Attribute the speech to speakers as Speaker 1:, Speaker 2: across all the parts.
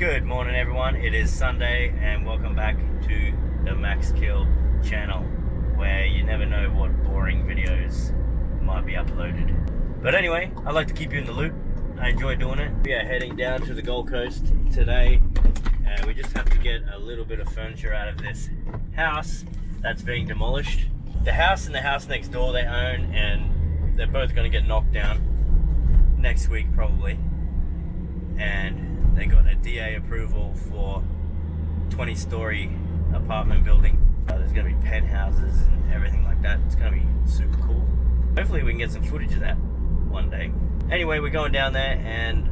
Speaker 1: Good morning everyone, it is Sunday and welcome back to the Max Kill channel, where you never know what boring videos might be uploaded. But anyway, I like to keep you in the loop. I enjoy doing it. We are heading down to the Gold Coast today. We just have to get a little bit of furniture out of this house that's being demolished. The house and the house next door they own, and they're both going to get knocked down next week probably. And they got a DA approval for 20-story apartment building. There's going to be penthouses and everything like that. It's going to be super cool. Hopefully we can get some footage of that one day. Anyway, we're going down there and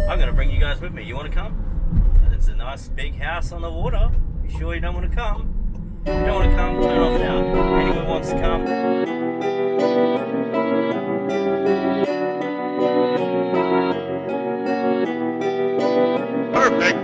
Speaker 1: I'm going to bring you guys with me. You want to come? It's a nice big house on the water. You sure you don't want to come? If you don't want to come, turn off now. Anyone wants to come?
Speaker 2: Perfect.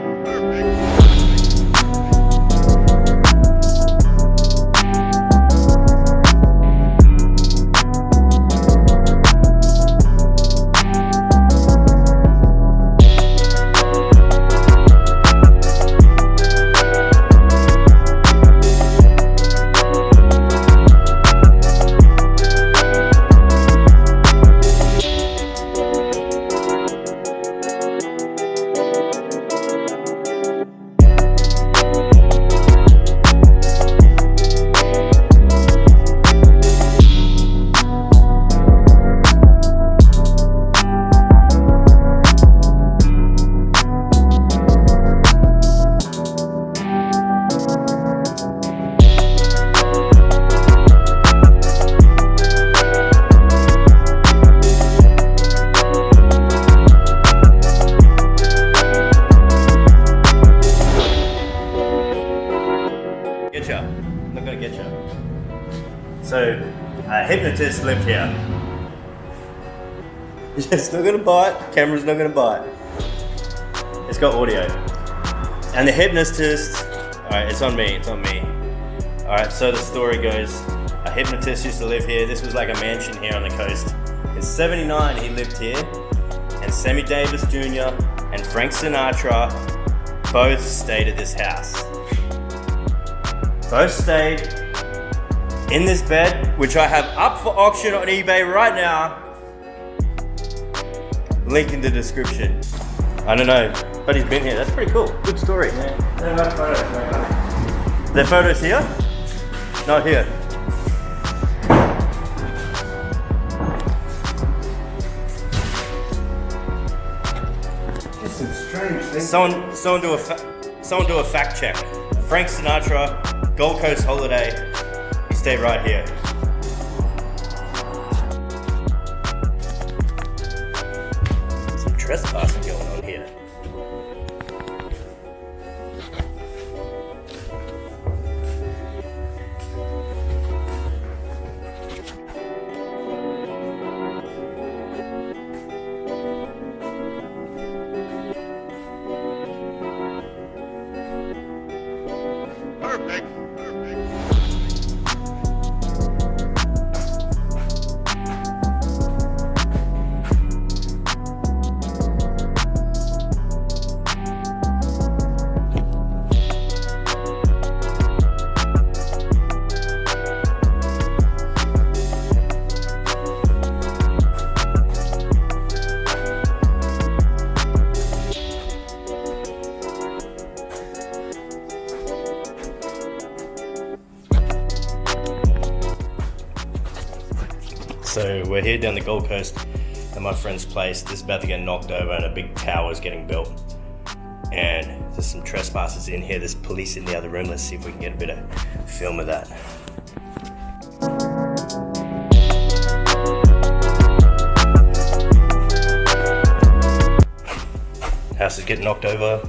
Speaker 1: I'm not gonna get you. So, a hypnotist lived here. It's not gonna bite, camera's not gonna bite. It's got audio. And the hypnotist, alright, it's on me. Alright, so the story goes, a hypnotist used to live here. This was like a mansion here on the coast. In '79 he lived here, and Sammy Davis Jr. and Frank Sinatra both stayed at this house. Both stayed in this bed, which I have up for auction on eBay right now. Link in the description. I don't know, but he's been here. That's pretty cool. Good story.
Speaker 3: Yeah, there are photos, right?
Speaker 1: The photos here? Not here.
Speaker 3: Just some strange things.
Speaker 1: Someone do a fact check. Frank Sinatra, Gold Coast holiday. He stayed right here. Some trespassing going on here.
Speaker 2: Perfect.
Speaker 1: So we're here down the Gold Coast at my friend's place. This is about to get knocked over and a big tower is getting built. And there's some trespassers in here. There's police in the other room. Let's see if we can get a bit of film of that. House is getting knocked over.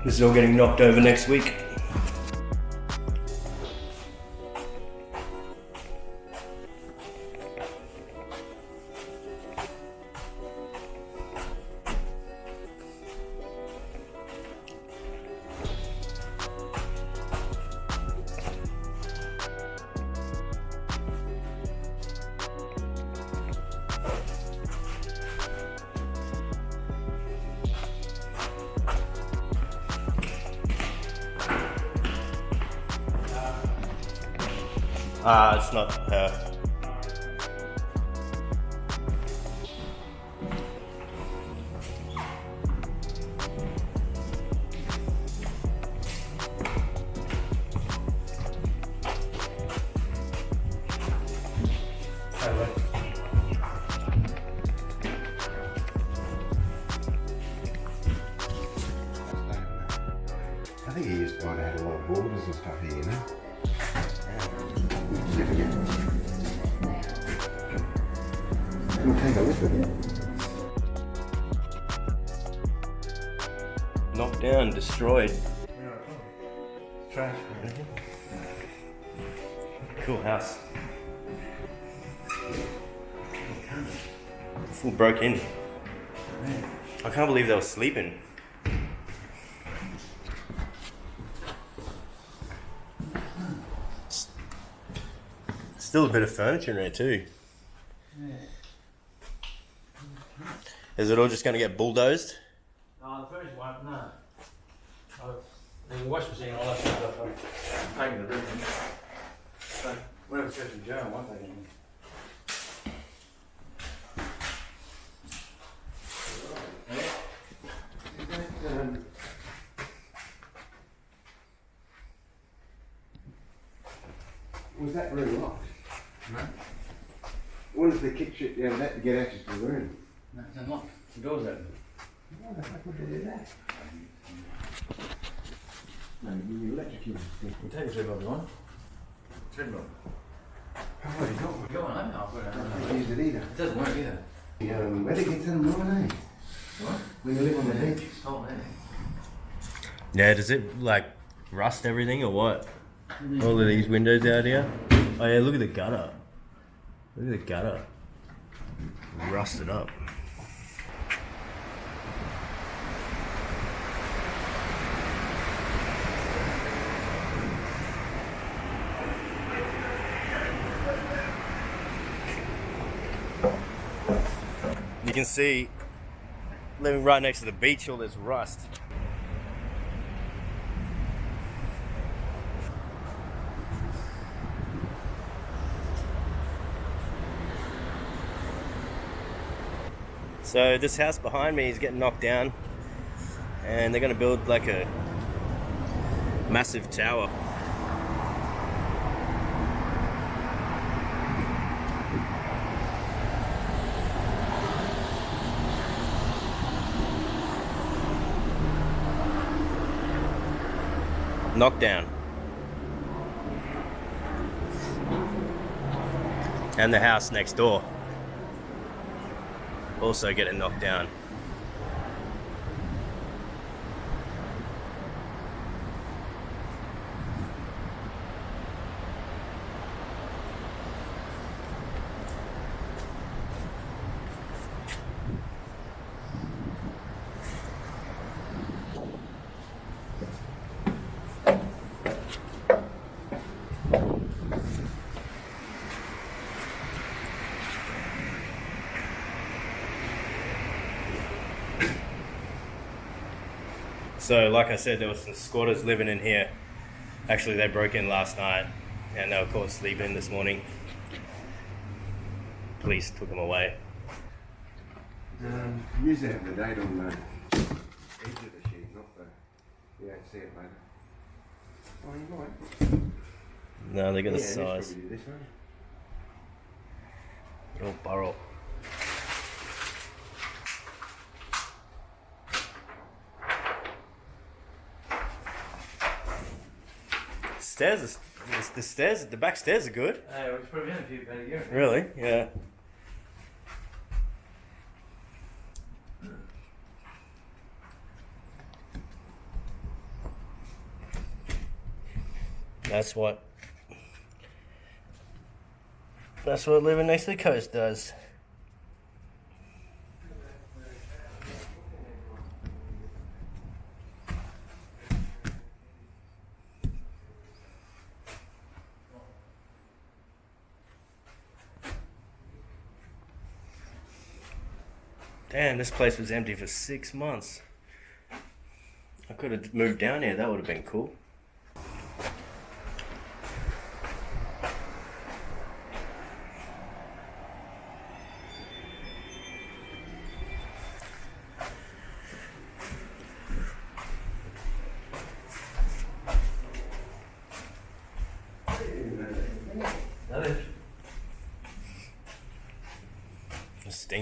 Speaker 1: This is all getting knocked over next week. It's not her.
Speaker 3: I think he used to find out a lot of borders and stuff here, you know? We'll take a look at it.
Speaker 1: Knocked down, destroyed.
Speaker 3: Trash.
Speaker 1: Cool house. Full broke in. I can't believe they were sleeping. Still a bit of furniture in there too. Is it all just going to get bulldozed?
Speaker 4: No, the first one, no. The wash machine, all that stuff, I'm taking the room. But whatever's first in jail, I'm taking
Speaker 3: Was that room locked?
Speaker 4: No,
Speaker 3: What is the kitchen? Yeah, that to get access to the room.
Speaker 4: no, it's unlocked. The door's open.
Speaker 3: Why the fuck would they do that? No, you electrocute this
Speaker 4: We'll take a trip over one. Trip over.
Speaker 3: Oh, you got one.
Speaker 4: Go on, I'll put it
Speaker 3: I
Speaker 4: on.
Speaker 3: can't use it either.
Speaker 4: It doesn't work either.
Speaker 3: Where do you get to them morning, eh?
Speaker 4: What?
Speaker 3: When you live on the beach.
Speaker 4: Oh, man.
Speaker 1: Yeah, does it like rust everything or what? All of these windows out here. Oh yeah, look at the gutter. Look at the gutter. Rusted up. You can see, living right next to the beach, all this rust. So this house behind me is getting knocked down, and they're going to build like a massive tower. Knockdown. And the house next door also getting knocked down. So like I said, there was some squatters living in here. Actually, they broke in last night and they were caught sleeping this morning. Police took them away.
Speaker 3: Use that the date on the edge of the sheet, not the. You don't see it later. Oh, you might.
Speaker 1: No, they got the
Speaker 3: Yeah,
Speaker 1: size.
Speaker 3: probably do this one.
Speaker 1: Little burrow. Stairs, the stairs, the back stairs are good.
Speaker 4: Hey, we've put it in a few about a year.
Speaker 1: Really? Yeah. That's what living next to the coast does. Damn, this place was empty for 6 months. I could have moved down here, that would have been cool.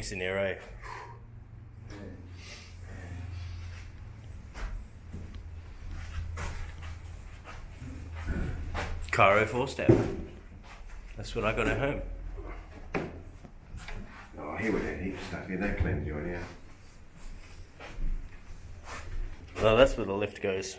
Speaker 1: stinks in here, eh? Caro 4-step. That's what I got at home.
Speaker 3: Oh, here we had heaps of stuff here. They cleaned you on here.
Speaker 1: Well, that's where the lift goes.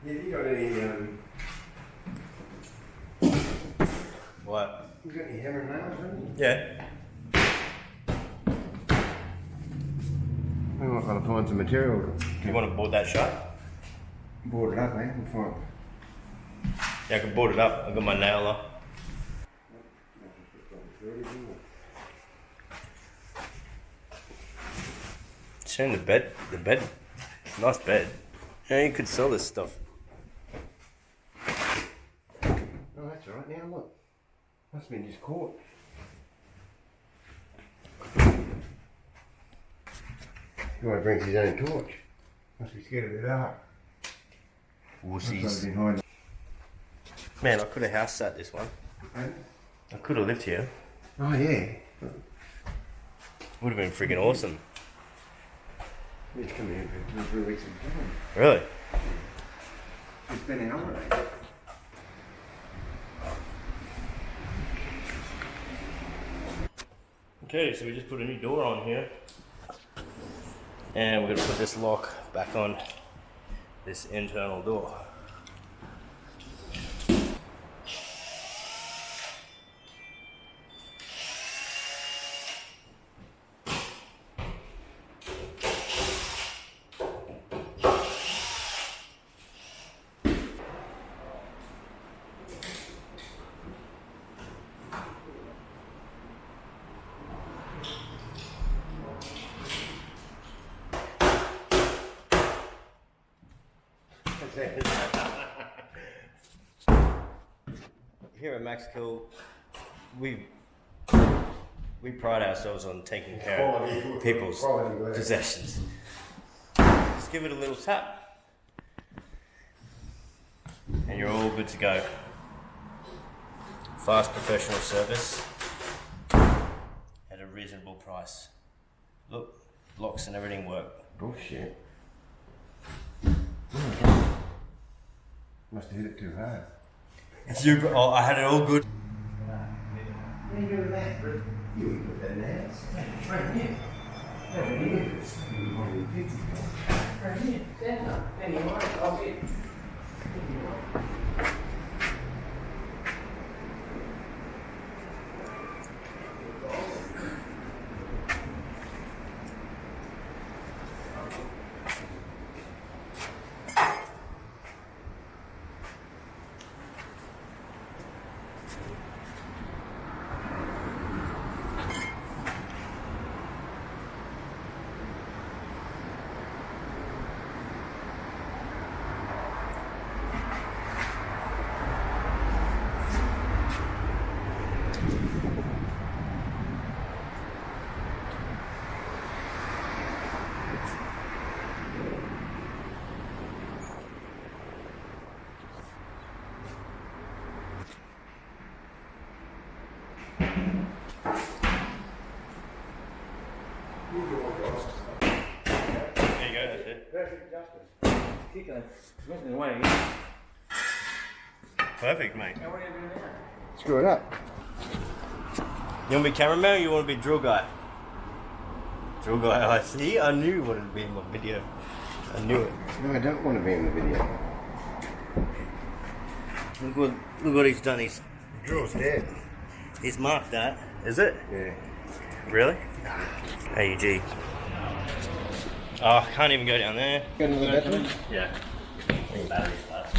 Speaker 3: Yeah, you got any,
Speaker 1: What?
Speaker 3: you got any hammer and nails, haven't you?
Speaker 1: Yeah.
Speaker 3: We might gotta find some material.
Speaker 1: You want to board that shut?
Speaker 3: Board it up, eh? We'll find.
Speaker 1: Yeah, I can board it up. I got my nailer. Showing the bed. The bed. Nice bed. Yeah, you could sell this stuff.
Speaker 3: Oh, that's all right. Now look. Must have been just caught. He might bring his own torch. Must be scared of the dark.
Speaker 1: Wussies.
Speaker 3: Behind.
Speaker 1: Man, I could have house sat this one. I could have lived here.
Speaker 3: Oh yeah.
Speaker 1: Would have been freaking awesome.
Speaker 3: He's come here for 2 or 3 weeks at a time.
Speaker 1: Really?
Speaker 3: He's been an holiday.
Speaker 1: Okay, so we just put a new door on here. And we're going to put this lock back on this internal door. Here at Max Kill, we pride ourselves on taking care of people's possessions. Just give it a little tap, and you're all good to go. Fast professional service at a reasonable price. Look, locks and everything work.
Speaker 3: Oh shit. Must have hit it too hard.
Speaker 1: Oh, I had it all good.
Speaker 3: What are you doing that, bro? You would put that in the house. Right here. Right here. Stand up. Anyway, I'll get.
Speaker 4: Perfect justice. Keep going. Making away.
Speaker 1: Perfect, mate.
Speaker 4: Now what are you doing now?
Speaker 3: Screw it up.
Speaker 1: You want to be cameraman or you want to be drill guy? Drill guy, I see. I knew what it'd be in my video. I knew it.
Speaker 3: No, I don't want to be in the video.
Speaker 1: Look what he's done. He's
Speaker 3: Drill's dead.
Speaker 1: marked that. Is it?
Speaker 3: Yeah.
Speaker 1: Really? AEG. Oh, I can't even go down there.
Speaker 3: Got another battery?
Speaker 1: Yeah. I think battery's flat.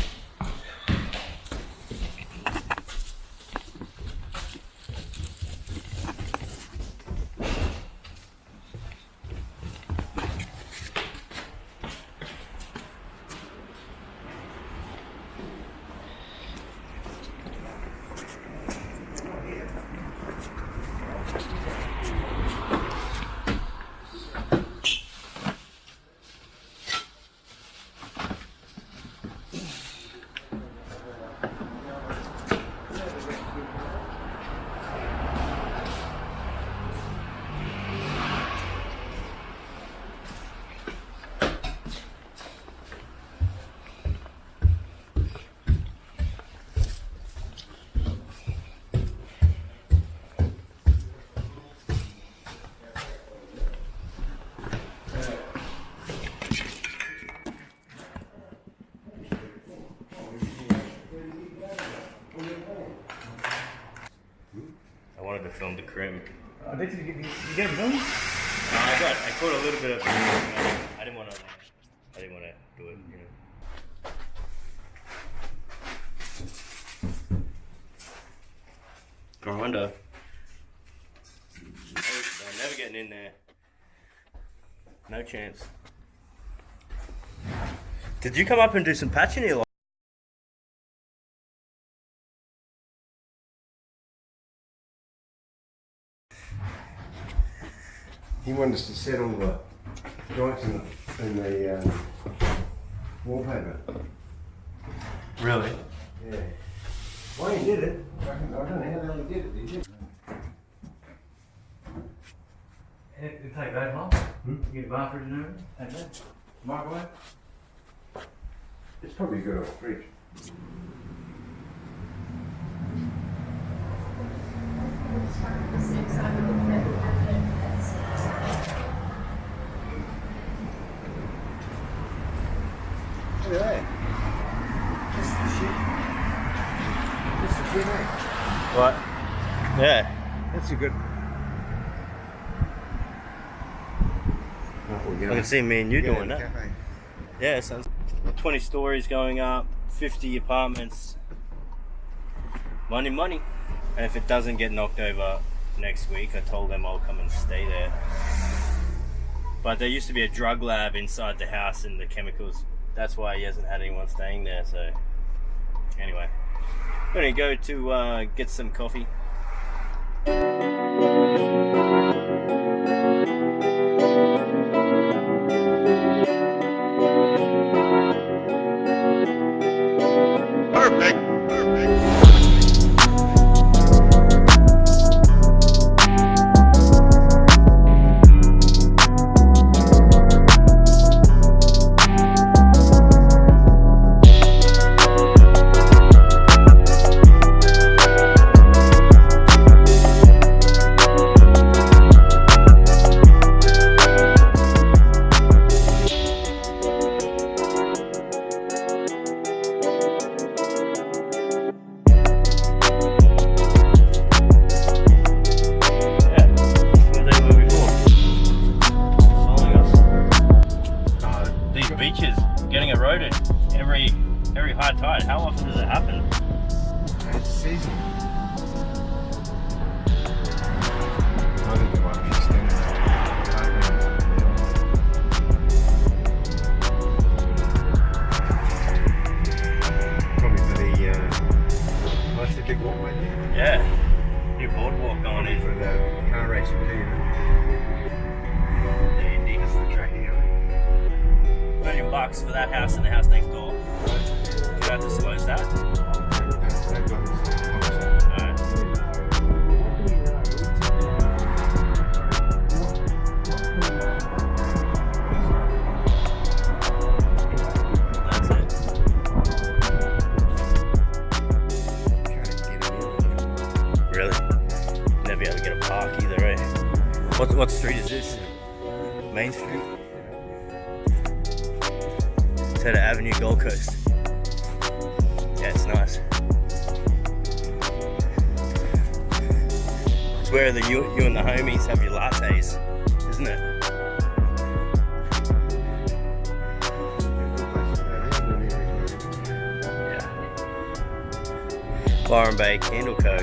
Speaker 1: to film the crim.
Speaker 4: Did you get it done?
Speaker 1: I caught a little bit of. I didn't want to do it. You know. Grinder. I'm never getting in there. No chance. Did you come up and do some patching here?
Speaker 3: He wanted us to set all the joints in the wallpaper.
Speaker 1: Really?
Speaker 3: Yeah. Well, he did it. I don't know how the hell he did it. He did it.
Speaker 4: It take that long? You get a bath fridge and everything? Take that? Microwave?
Speaker 3: It's probably good on the fridge. Look at that. Just the shit. Just the shit, eh?
Speaker 1: What? Yeah.
Speaker 3: That's a good.
Speaker 1: I can see me and you doing that. Yeah, sounds 20 stories going up, 50 apartments. Money, money. And if it doesn't get knocked over next week, I told them I'll come and stay there. But there used to be a drug lab inside the house and the chemicals. That's why he hasn't had anyone staying there. So anyway, I'm gonna go to get some coffee.
Speaker 2: Perfect.
Speaker 1: Every high tide. How often does it happen?
Speaker 3: It's seasonal. I think it might be extended. Probably for the what's the big walkway there?
Speaker 1: Yeah. New boardwalk going in.
Speaker 3: For the car racing too.
Speaker 1: The Indy.
Speaker 3: That's the track here.
Speaker 1: $1 million for that house and the house next door. You have to disclose that. Alright. That's it. Really? Never be able to get a park either, eh? What street is this? Main Street? Taylor Avenue, Gold Coast. Yeah, it's nice. It's where you and the homies have your lattes, isn't it? Yeah. Byron Bay Candle Co.